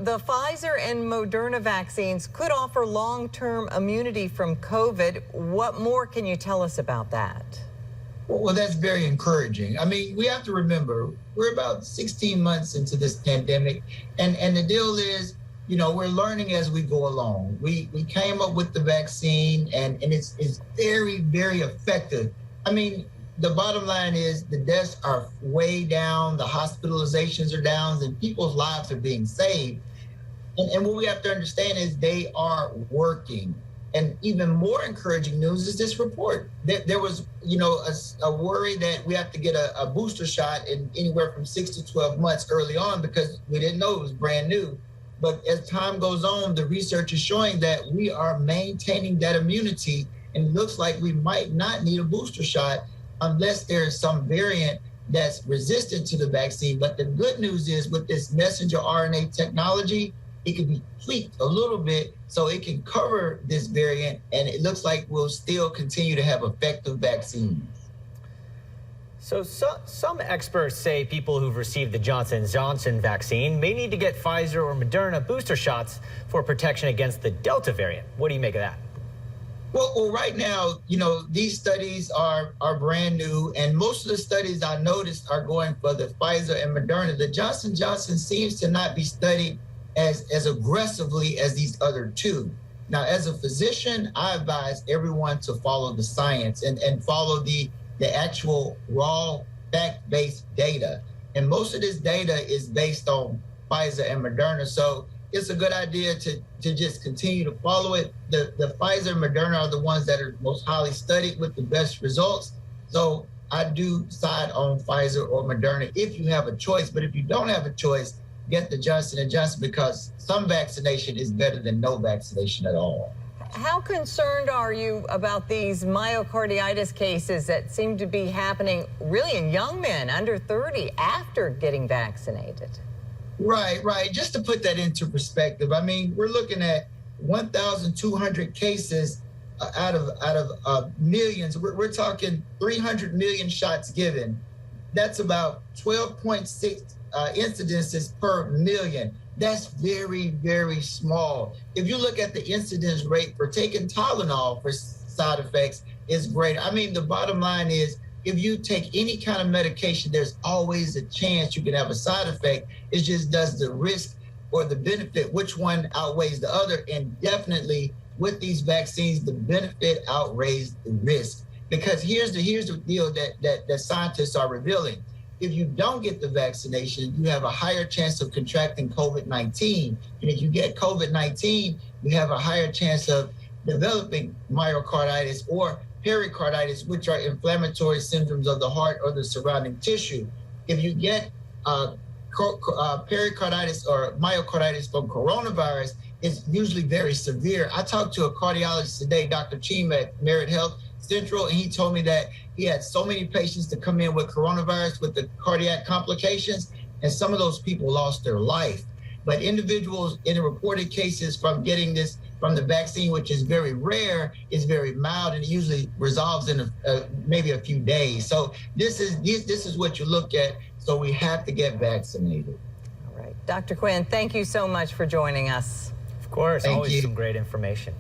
the Pfizer and Moderna vaccines could offer long-term immunity from COVID. What more can you tell us about that? Well, that's very encouraging. I mean, we have to remember, we're about 16 months into this pandemic, and the deal is, we're learning as we go along. We came up with the vaccine, and it's very, very effective. I mean, the bottom line is the deaths are way down, the hospitalizations are down, and people's lives are being saved. And what we have to understand is they are working. And even more encouraging news is this report. There was, a worry that we have to get a booster shot in anywhere from 6 to 12 months early on because we didn't know it was brand new. But as time goes on, the research is showing that we are maintaining that immunity, and it looks like we might not need a booster shot unless there is some variant that's resistant to the vaccine. But the good news is with this messenger RNA technology, it can be tweaked a little bit so it can cover this variant, and it looks like we'll still continue to have effective vaccines. So some experts say people who've received the Johnson & Johnson vaccine may need to get Pfizer or Moderna booster shots for protection against the Delta variant. What do you make of that? Well, right now, these studies are brand new, and most of the studies I noticed are going for the Pfizer and Moderna. The Johnson & Johnson seems to not be studied as aggressively as these other two. Now, as a physician, I advise everyone to follow the science and follow the actual raw fact-based data. And most of this data is based on Pfizer and Moderna. So it's a good idea to just continue to follow it. The Pfizer and Moderna are the ones that are most highly studied with the best results. So I do side on Pfizer or Moderna if you have a choice. But if you don't have a choice, get the Johnson & Johnson because some vaccination is better than no vaccination at all. How concerned are you about these myocarditis cases that seem to be happening really in young men under 30 after getting vaccinated? Right. Just to put that into perspective, I mean, we're looking at 1,200 cases out of millions. We're talking 300 million shots given. That's about 12.6 incidences per million. That's very, very small. If you look at the incidence rate for taking Tylenol for side effects, it's greater. I mean, the bottom line is if you take any kind of medication, there's always a chance you can have a side effect. It just does the risk or the benefit, which one outweighs the other. And definitely with these vaccines, the benefit outweighs the risk. Because here's the deal that scientists are revealing. If you don't get the vaccination, you have a higher chance of contracting COVID-19. And if you get COVID-19, you have a higher chance of developing myocarditis or pericarditis, which are inflammatory syndromes of the heart or the surrounding tissue. If you get pericarditis or myocarditis from coronavirus, it's usually very severe. I talked to a cardiologist today, Dr. Cheem at Merit Health Central, and he told me that he had so many patients to come in with coronavirus with the cardiac complications, and some of those people lost their life. But individuals in the reported cases from getting this from the vaccine, which is very rare, is very mild and it usually resolves in maybe a few days. So this is what you look at. So we have to get vaccinated. All right. Dr. Quinn, thank you so much for joining us. Of course, Thank always you. some great information.